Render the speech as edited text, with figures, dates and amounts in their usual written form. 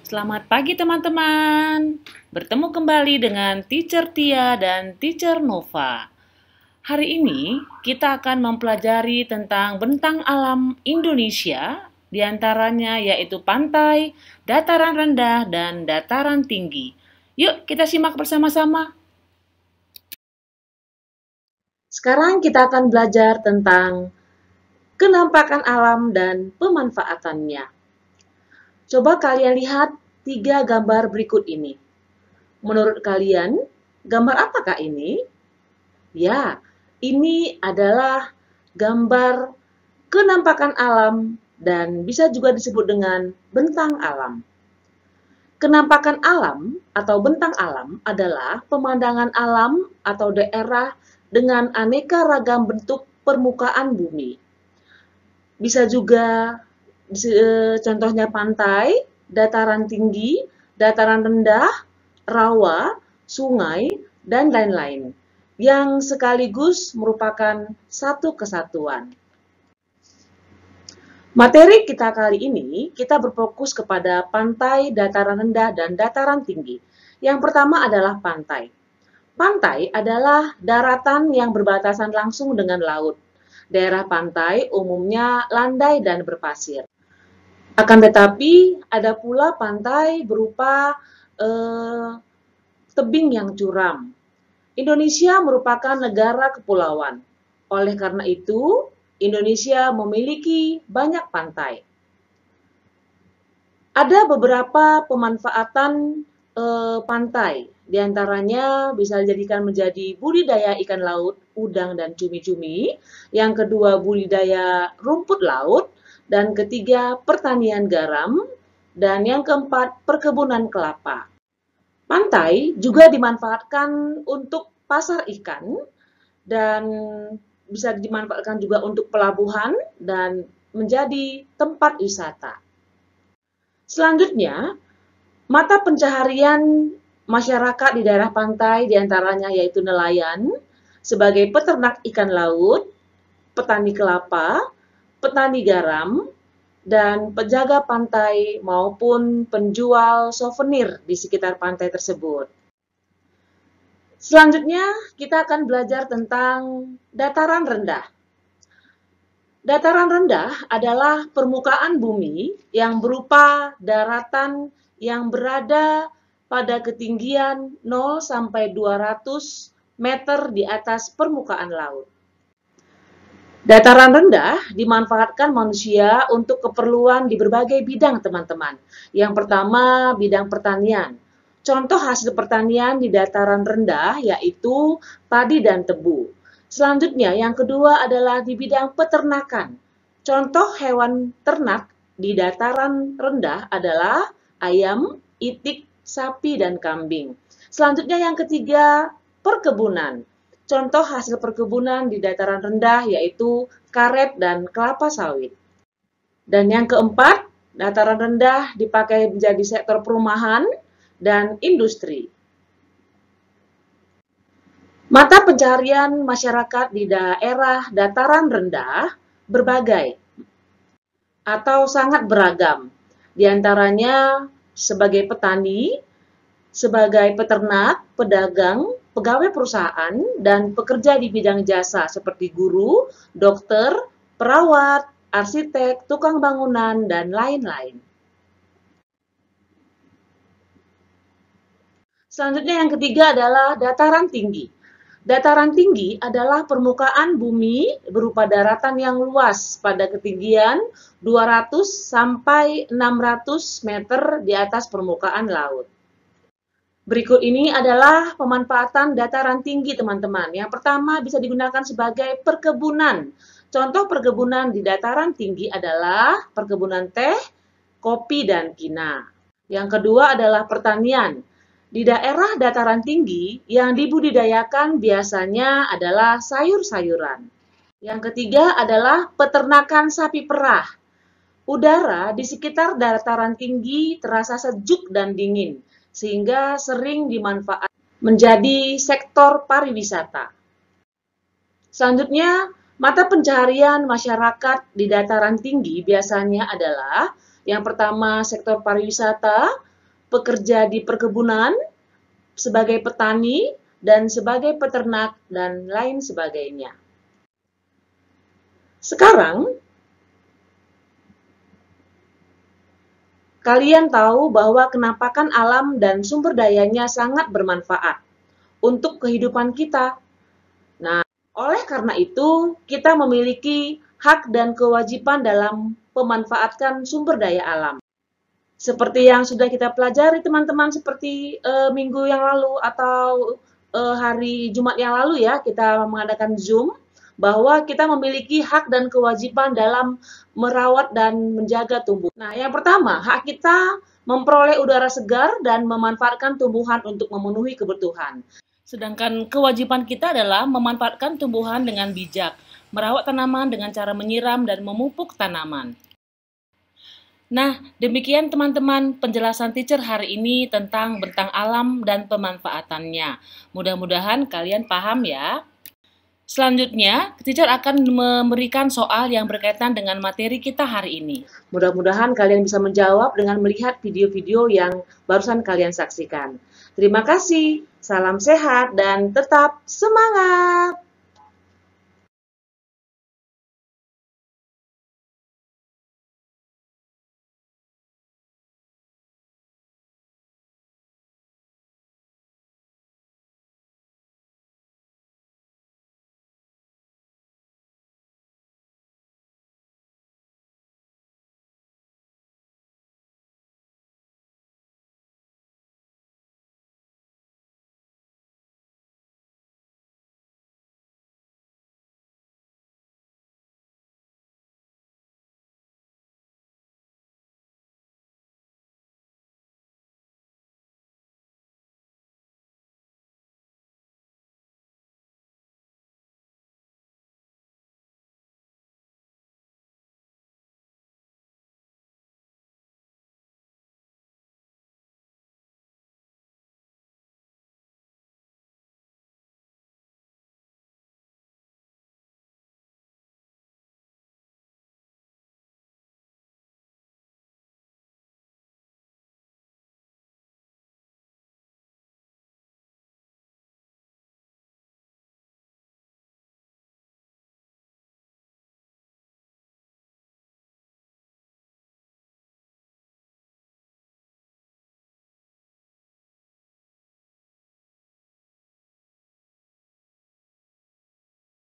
Selamat pagi teman-teman. Bertemu kembali dengan Teacher Tia dan Teacher Nova. Hari ini kita akan mempelajari tentang bentang alam Indonesia, diantaranya yaitu pantai, dataran rendah, dan dataran tinggi. Yuk kita simak bersama-sama. Sekarang kita akan belajar tentang kenampakan alam dan pemanfaatannya. Coba kalian lihat 3 gambar berikut ini. Menurut kalian, gambar apakah ini? Ya, ini adalah gambar kenampakan alam dan bisa juga disebut dengan bentang alam. Kenampakan alam atau bentang alam adalah pemandangan alam atau daerah dengan aneka ragam bentuk permukaan bumi. Bisa juga contohnya pantai, dataran tinggi, dataran rendah, rawa, sungai, dan lain-lain, yang sekaligus merupakan satu kesatuan. Materi kita kali ini, kita berfokus kepada pantai, dataran rendah, dan dataran tinggi. Yang pertama adalah pantai. Pantai adalah daratan yang berbatasan langsung dengan laut. Daerah pantai umumnya landai dan berpasir. Akan tetapi, ada pula pantai berupa tebing yang curam. Indonesia merupakan negara kepulauan. Oleh karena itu, Indonesia memiliki banyak pantai. Ada beberapa pemanfaatan pantai, diantaranya bisa dijadikan menjadi budidaya ikan laut, udang, dan cumi-cumi. Yang kedua, budidaya rumput laut. Dan ketiga, pertanian garam. Dan yang keempat, perkebunan kelapa. Pantai juga dimanfaatkan untuk pasar ikan dan bisa dimanfaatkan juga untuk pelabuhan dan menjadi tempat wisata. Selanjutnya, mata pencaharian masyarakat di daerah pantai diantaranya yaitu nelayan, sebagai peternak ikan laut, petani kelapa, petani garam, dan penjaga pantai maupun penjual souvenir di sekitar pantai tersebut. Selanjutnya, kita akan belajar tentang dataran rendah. Dataran rendah adalah permukaan bumi yang berupa daratan yang berada pada ketinggian 0 sampai 200 meter di atas permukaan laut. Dataran rendah dimanfaatkan manusia untuk keperluan di berbagai bidang, teman-teman. Yang pertama, bidang pertanian. Contoh hasil pertanian di dataran rendah yaitu padi dan tebu. Selanjutnya, yang kedua adalah di bidang peternakan. Contoh hewan ternak di dataran rendah adalah ayam, itik, sapi, dan kambing. Selanjutnya, yang ketiga, perkebunan. Contoh hasil perkebunan di dataran rendah yaitu karet dan kelapa sawit. Dan yang keempat, dataran rendah dipakai menjadi sektor perumahan dan industri. Mata pencaharian masyarakat di daerah dataran rendah berbagai atau sangat beragam. Di antaranya sebagai petani, sebagai peternak, pedagang, pegawai perusahaan, dan pekerja di bidang jasa seperti guru, dokter, perawat, arsitek, tukang bangunan, dan lain-lain. Selanjutnya yang ketiga adalah dataran tinggi. Dataran tinggi adalah permukaan bumi berupa daratan yang luas pada ketinggian 200 sampai 600 meter di atas permukaan laut. Berikut ini adalah pemanfaatan dataran tinggi, teman-teman. Yang pertama bisa digunakan sebagai perkebunan. Contoh perkebunan di dataran tinggi adalah perkebunan teh, kopi, dan kina. Yang kedua adalah pertanian. Di daerah dataran tinggi yang dibudidayakan biasanya adalah sayur-sayuran. Yang ketiga adalah peternakan sapi perah. Udara di sekitar dataran tinggi terasa sejuk dan dingin, sehingga sering dimanfaatkan menjadi sektor pariwisata. Selanjutnya, mata pencaharian masyarakat di dataran tinggi biasanya adalah yang pertama sektor pariwisata, pekerja di perkebunan, sebagai petani, dan sebagai peternak, dan lain sebagainya. Sekarang, kalian tahu bahwa kenampakan alam dan sumber dayanya sangat bermanfaat untuk kehidupan kita. Nah, oleh karena itu, kita memiliki hak dan kewajiban dalam memanfaatkan sumber daya alam. Seperti yang sudah kita pelajari teman-teman, seperti minggu yang lalu atau hari Jumat yang lalu ya, kita mengadakan Zoom, bahwa kita memiliki hak dan kewajiban dalam merawat dan menjaga tumbuhan. Nah, yang pertama, hak kita memperoleh udara segar dan memanfaatkan tumbuhan untuk memenuhi kebutuhan. Sedangkan kewajiban kita adalah memanfaatkan tumbuhan dengan bijak, merawat tanaman dengan cara menyiram dan memupuk tanaman. Nah, demikian teman-teman penjelasan teacher hari ini tentang bentang alam dan pemanfaatannya. Mudah-mudahan kalian paham ya. Selanjutnya, teacher akan memberikan soal yang berkaitan dengan materi kita hari ini. Mudah-mudahan kalian bisa menjawab dengan melihat video-video yang barusan kalian saksikan. Terima kasih, salam sehat, dan tetap semangat!